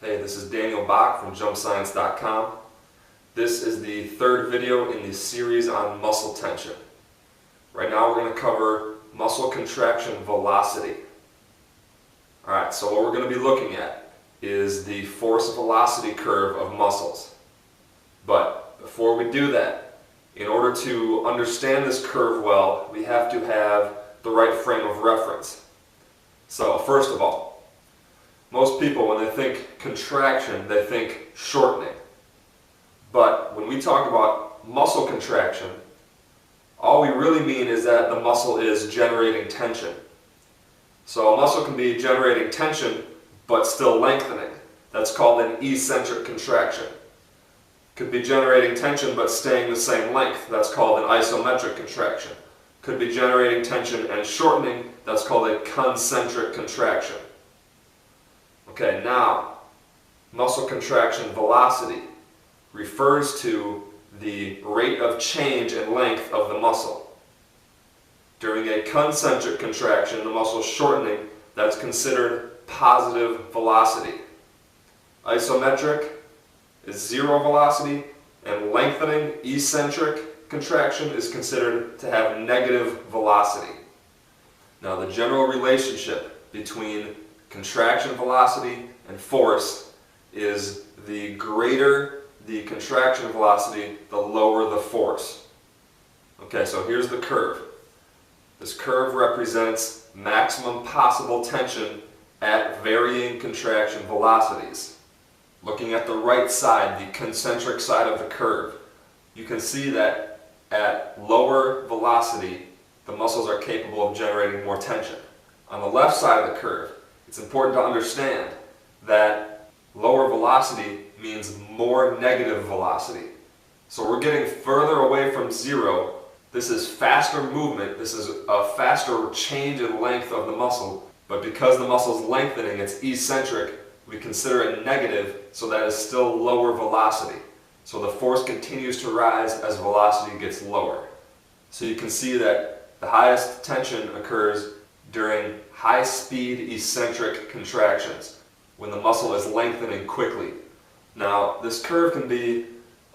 Hey, this is Daniel Bach from JumpScience.com. This is the third video in the series on muscle tension. Right now we're going to cover muscle contraction velocity. Alright, so what we're going to be looking at is the force velocity curve of muscles. But before we do that, in order to understand this curve well, we have to have the right frame of reference. So first of all, most people, when they think contraction, they think shortening. But when we talk about muscle contraction, all we really mean is that the muscle is generating tension. So a muscle can be generating tension, but still lengthening. That's called an eccentric contraction. Could be generating tension, but staying the same length. That's called an isometric contraction. Could be generating tension and shortening. That's called a concentric contraction. Okay, now, muscle contraction velocity refers to the rate of change in length of the muscle. During a concentric contraction, the muscle is shortening, that's considered positive velocity. Isometric is zero velocity, and lengthening, eccentric contraction is considered to have negative velocity. Now, the general relationship between contraction velocity and force is the greater the contraction velocity, the lower the force. Okay, so here's the curve. This curve represents maximum possible tension at varying contraction velocities. Looking at the right side, the concentric side of the curve, you can see that at lower velocity, the muscles are capable of generating more tension. On the left side of the curve, it's important to understand that lower velocity means more negative velocity. So we're getting further away from zero. This is faster movement. This is a faster change in length of the muscle. But because the muscle is lengthening, it's eccentric, we consider it negative, so that is still lower velocity. So the force continues to rise as velocity gets lower. So you can see that the highest tension occurs during high-speed eccentric contractions, when the muscle is lengthening quickly. Now, this curve can be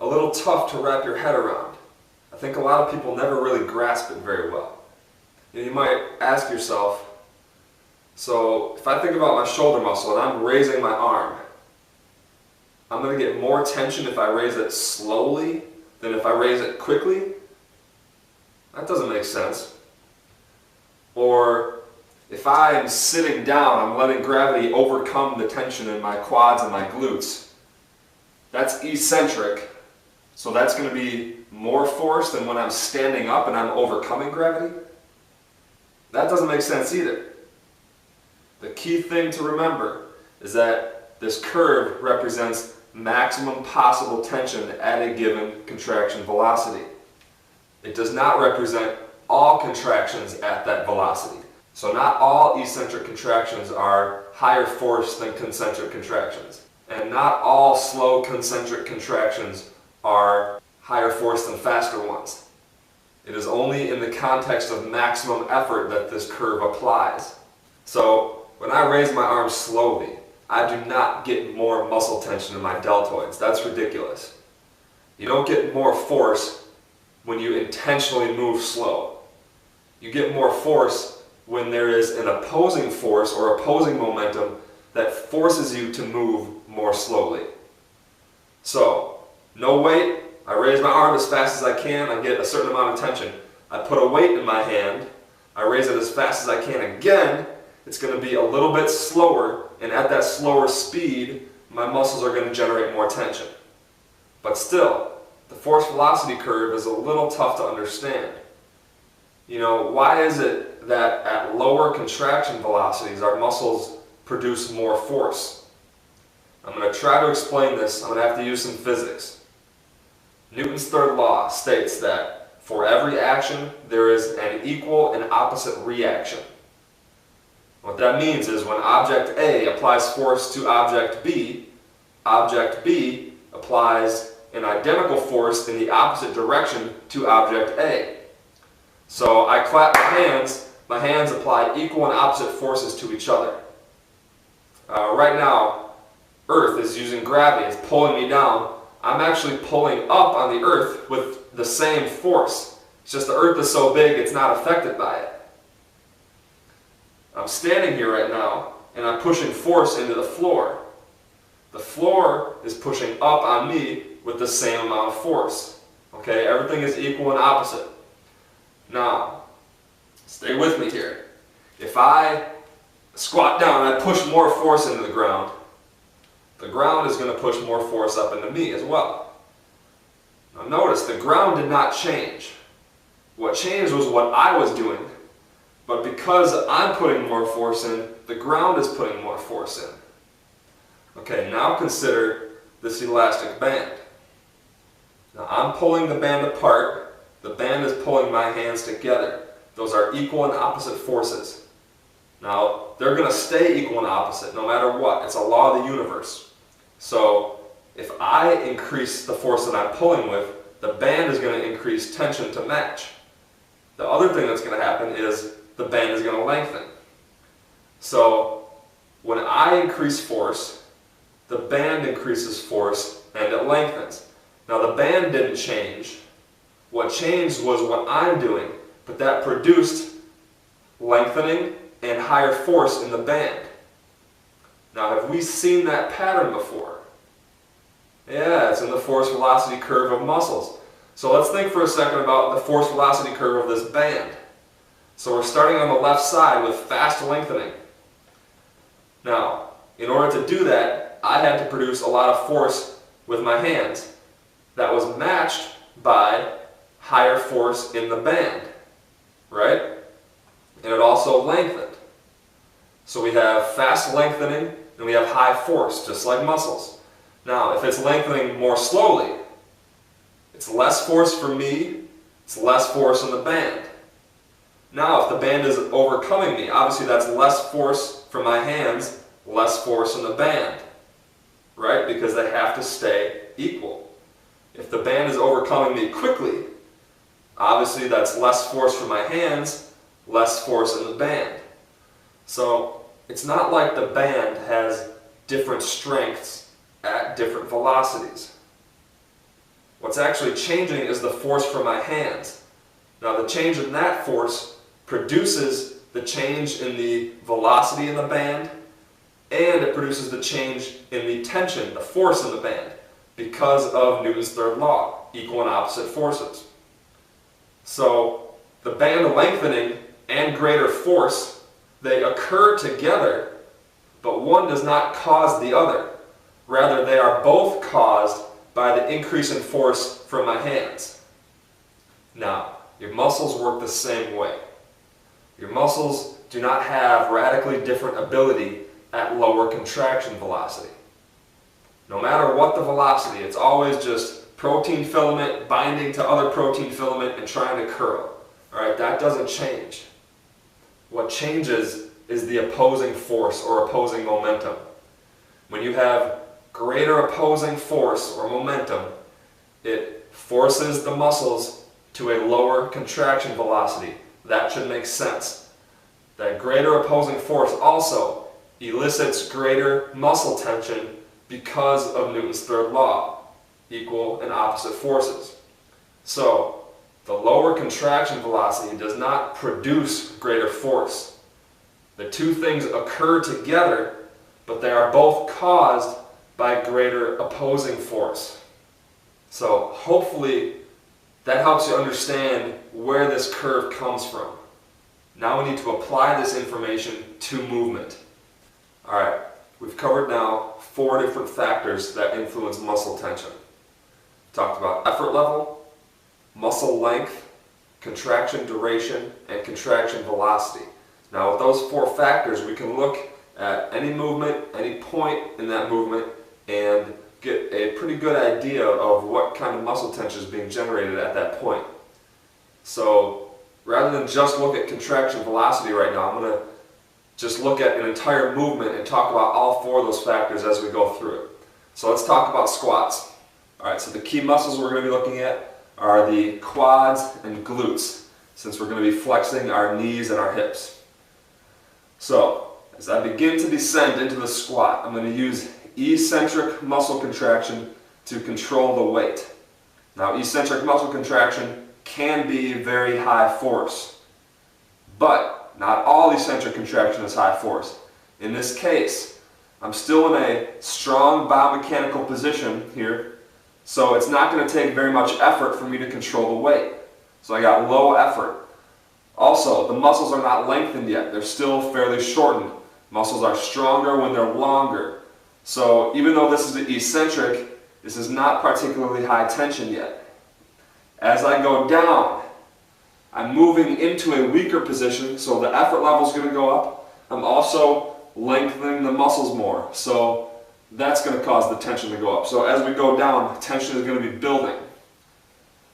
a little tough to wrap your head around. I think a lot of people never really grasp it very well. You might ask yourself, so if I think about my shoulder muscle and I'm raising my arm, I'm going to get more tension if I raise it slowly than if I raise it quickly? That doesn't make sense. Or if I'm sitting down, I'm letting gravity overcome the tension in my quads and my glutes. That's eccentric, so that's going to be more force than when I'm standing up and I'm overcoming gravity. That doesn't make sense either. The key thing to remember is that this curve represents maximum possible tension at a given contraction velocity. It does not represent all contractions at that velocity. So not all eccentric contractions are higher force than concentric contractions. And not all slow concentric contractions are higher force than faster ones. It is only in the context of maximum effort that this curve applies. So when I raise my arm slowly, I do not get more muscle tension in my deltoids. That's ridiculous. You don't get more force when you intentionally move slow. You get more force when there is an opposing force or opposing momentum that forces you to move more slowly. So, no weight, I raise my arm as fast as I can, I get a certain amount of tension. I put a weight in my hand, I raise it as fast as I can again, it's going to be a little bit slower, and at that slower speed, my muscles are going to generate more tension. But still, the force velocity curve is a little tough to understand. You know, why is it that at lower contraction velocities our muscles produce more force? I'm going to try to explain this. I'm going to have to use some physics. Newton's third law states that for every action there is an equal and opposite reaction. What that means is when object A applies force to object B applies an identical force in the opposite direction to object A. So I clap my hands apply equal and opposite forces to each other. Right now, earth is using gravity, it's pulling me down, I'm actually pulling up on the earth with the same force. It's just the earth is so big it's not affected by it. I'm standing here right now and I'm pushing force into the floor. The floor is pushing up on me with the same amount of force. Okay, everything is equal and opposite. Now, stay with me here. If I squat down and I push more force into the ground is going to push more force up into me as well. Now notice, the ground did not change. What changed was what I was doing. But because I'm putting more force in, the ground is putting more force in. Okay, now consider this elastic band. Now I'm pulling the band apart. The band is pulling my hands together. Those are equal and opposite forces. Now, they're going to stay equal and opposite no matter what. It's a law of the universe. So, if I increase the force that I'm pulling with, the band is going to increase tension to match. The other thing that's going to happen is the band is going to lengthen. So, when I increase force, the band increases force and it lengthens. Now, the band didn't change. What changed was what I'm doing, but that produced lengthening and higher force in the band. Now, have we seen that pattern before? Yeah, it's in the force velocity curve of muscles. So let's think for a second about the force velocity curve of this band. So we're starting on the left side with fast lengthening. Now, in order to do that, I had to produce a lot of force with my hands. That was matched by higher force in the band, right? And it also lengthened. So we have fast lengthening and we have high force, just like muscles. Now, if it's lengthening more slowly, it's less force for me, it's less force in the band. Now, if the band is overcoming me, obviously that's less force from my hands, less force in the band, right? Because they have to stay equal. If the band is overcoming me quickly, obviously that's less force from my hands, less force in the band. So it's not like the band has different strengths at different velocities. What's actually changing is the force from my hands. Now the change in that force produces the change in the velocity in the band, and it produces the change in the tension, the force in the band, because of Newton's third law, equal and opposite forces. So the band lengthening and greater force, they occur together, but one does not cause the other. Rather, they are both caused by the increase in force from my hands. Now, your muscles work the same way. Your muscles do not have radically different ability at lower contraction velocity. No matter what the velocity, it's always just protein filament binding to other protein filament and trying to curl. Alright, that doesn't change. What changes is the opposing force or opposing momentum. When you have greater opposing force or momentum, it forces the muscles to a lower contraction velocity. That should make sense. That greater opposing force also elicits greater muscle tension because of Newton's third law, equal and opposite forces. So, the lower contraction velocity does not produce greater force. The two things occur together, but they are both caused by greater opposing force. So, hopefully, that helps you understand where this curve comes from. Now we need to apply this information to movement. Alright, we've covered now 4 different factors that influence muscle tension. We talked about effort level, muscle length, contraction duration, and contraction velocity. Now with those 4 factors, we can look at any movement, any point in that movement, and get a pretty good idea of what kind of muscle tension is being generated at that point. So rather than just look at contraction velocity right now, I'm going to just look at an entire movement and talk about all 4 of those factors as we go through it. So let's talk about squats. Alright, so the key muscles we're going to be looking at are the quads and glutes, since we're going to be flexing our knees and our hips. So, as I begin to descend into the squat, I'm going to use eccentric muscle contraction to control the weight. Now, eccentric muscle contraction can be very high force, but not all eccentric contraction is high force. In this case, I'm still in a strong biomechanical position here, so it's not going to take very much effort for me to control the weight. So I got low effort. Also, the muscles are not lengthened yet. They're still fairly shortened. Muscles are stronger when they're longer. So even though this is eccentric, this is not particularly high tension yet. As I go down, I'm moving into a weaker position, so the effort level is going to go up. I'm also lengthening the muscles more, so that's going to cause the tension to go up. So as we go down, tension is going to be building.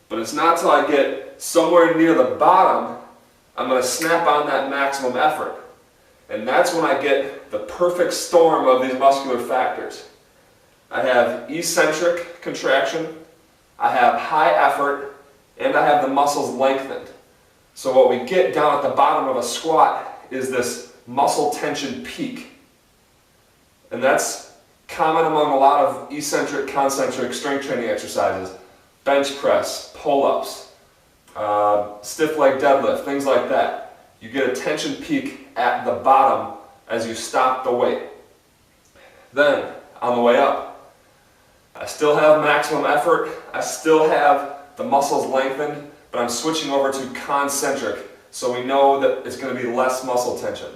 But it's not until I get somewhere near the bottom I'm going to snap on that maximum effort. And that's when I get the perfect storm of these muscular factors. I have eccentric contraction, I have high effort, and I have the muscles lengthened. So what we get down at the bottom of a squat is this muscle tension peak. And that's common among a lot of eccentric, concentric strength training exercises. Bench press, pull-ups, stiff leg deadlift, things like that. You get a tension peak at the bottom as you stop the weight. Then, on the way up, I still have maximum effort, I still have the muscles lengthened, but I'm switching over to concentric, so we know that it's going to be less muscle tension.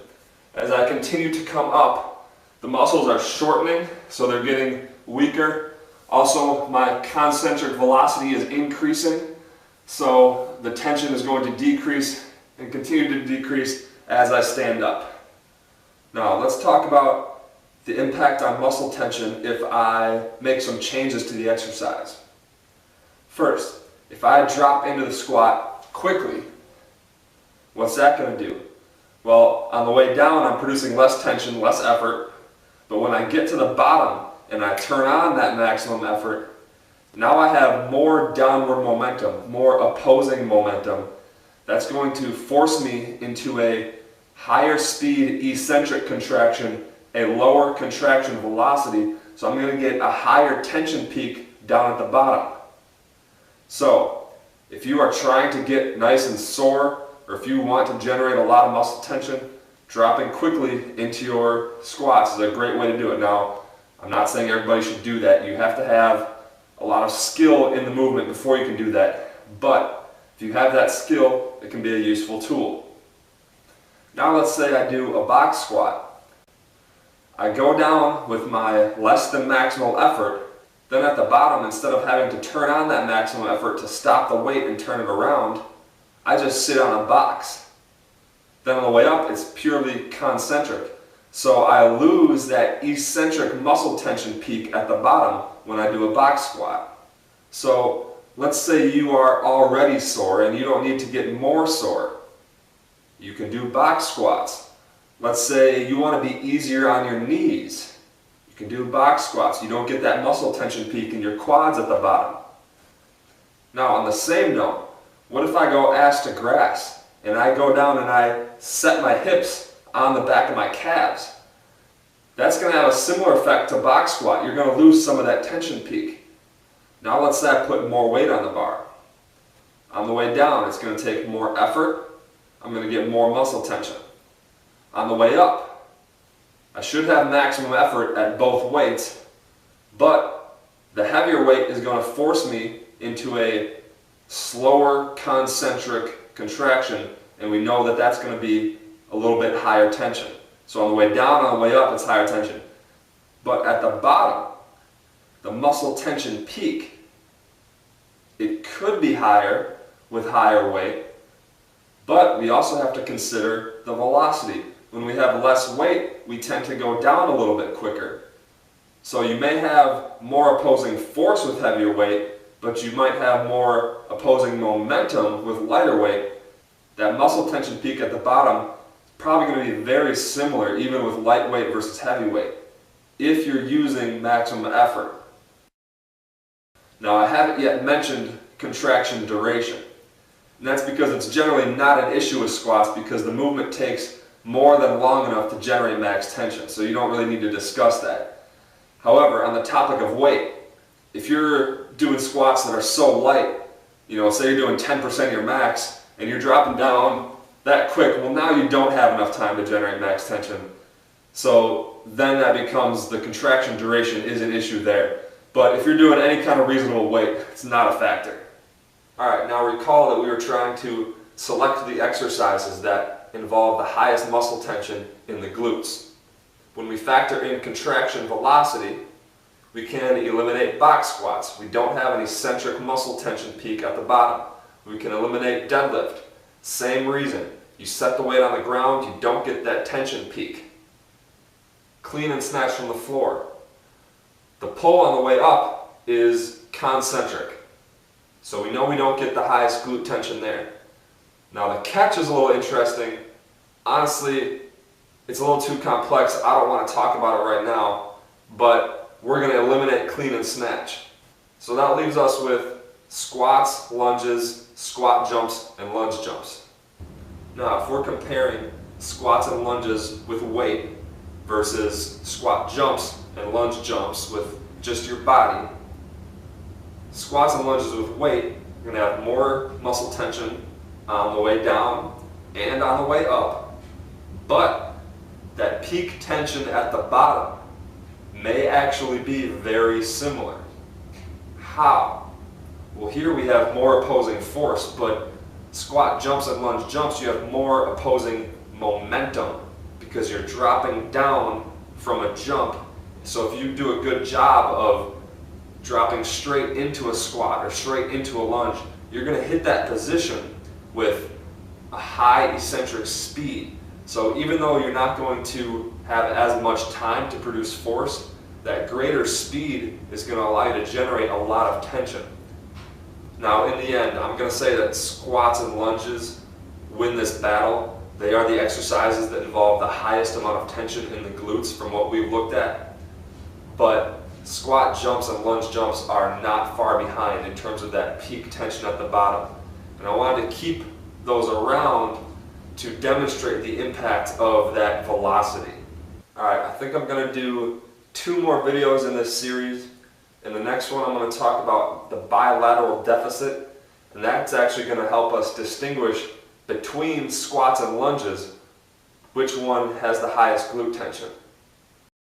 As I continue to come up, the muscles are shortening, so they're getting weaker. Also, my concentric velocity is increasing, so the tension is going to decrease and continue to decrease as I stand up. Now, let's talk about the impact on muscle tension if I make some changes to the exercise. First, if I drop into the squat quickly, what's that going to do? Well, on the way down, I'm producing less tension, less effort, but when I get to the bottom and I turn on that maximum effort, now I have more downward momentum, more opposing momentum. That's going to force me into a higher speed eccentric contraction, a lower contraction velocity, so I'm going to get a higher tension peak down at the bottom. So, if you are trying to get nice and sore, or if you want to generate a lot of muscle tension, dropping quickly into your squats is a great way to do it. Now, I'm not saying everybody should do that. You have to have a lot of skill in the movement before you can do that. But if you have that skill, it can be a useful tool. Now let's say I do a box squat. I go down with my less than maximal effort. Then at the bottom, instead of having to turn on that maximum effort to stop the weight and turn it around, I just sit on a box. Then on the way up, it's purely concentric. So I lose that eccentric muscle tension peak at the bottom when I do a box squat. So let's say you are already sore and you don't need to get more sore. You can do box squats. Let's say you want to be easier on your knees. You can do box squats. You don't get that muscle tension peak in your quads at the bottom. Now on the same note, what if I go ass to grass and I go down and I set my hips on the back of my calves? That's going to have a similar effect to box squat. You're going to lose some of that tension peak. Now let's say I put more weight on the bar. On the way down, it's going to take more effort. I'm going to get more muscle tension. On the way up, I should have maximum effort at both weights, but the heavier weight is going to force me into a slower concentric contraction, and we know that that's going to be a little bit higher tension. So on the way down, on the way up, it's higher tension. But at the bottom, the muscle tension peak, it could be higher with higher weight, but we also have to consider the velocity. When we have less weight, we tend to go down a little bit quicker. So you may have more opposing force with heavier weight, but you might have more opposing momentum with lighter weight. That muscle tension peak at the bottom is probably going to be very similar even with lightweight versus heavyweight if you're using maximum effort. Now I haven't yet mentioned contraction duration. And that's because it's generally not an issue with squats because the movement takes more than long enough to generate max tension, so you don't really need to discuss that. However, on the topic of weight, if you're doing squats that are so light, say you're doing 10% of your max and you're dropping down that quick, well, now you don't have enough time to generate max tension. So then that becomes the contraction duration is an issue there. But if you're doing any kind of reasonable weight, it's not a factor. Alright, now recall that we were trying to select the exercises that involve the highest muscle tension in the glutes. When we factor in contraction velocity, we can eliminate box squats. We don't have an eccentric muscle tension peak at the bottom. We can eliminate deadlift. Same reason. You set the weight on the ground, you don't get that tension peak. Clean and snatch from the floor. The pull on the way up is concentric. So we know we don't get the highest glute tension there. Now the catch is a little interesting. Honestly, it's a little too complex. I don't want to talk about it right now, but we're going to eliminate clean and snatch. So that leaves us with squats, lunges, squat jumps, and lunge jumps. Now if we're comparing squats and lunges with weight versus squat jumps and lunge jumps with just your body, squats and lunges with weight, you're going to have more muscle tension on the way down and on the way up, but that peak tension at the bottom may actually be very similar. How? Well, here we have more opposing force, but squat jumps and lunge jumps, you have more opposing momentum because you're dropping down from a jump. So if you do a good job of dropping straight into a squat or straight into a lunge, you're going to hit that position with a high eccentric speed. So even though you're not going to have as much time to produce force, that greater speed is going to allow you to generate a lot of tension. Now in the end, I'm going to say that squats and lunges win this battle. They are the exercises that involve the highest amount of tension in the glutes from what we've looked at. But squat jumps and lunge jumps are not far behind in terms of that peak tension at the bottom. And I wanted to keep those around to demonstrate the impact of that velocity. Alright, I think I'm going to do 2 more videos in this series. In the next one I'm going to talk about the bilateral deficit, and that's actually going to help us distinguish between squats and lunges which one has the highest glute tension.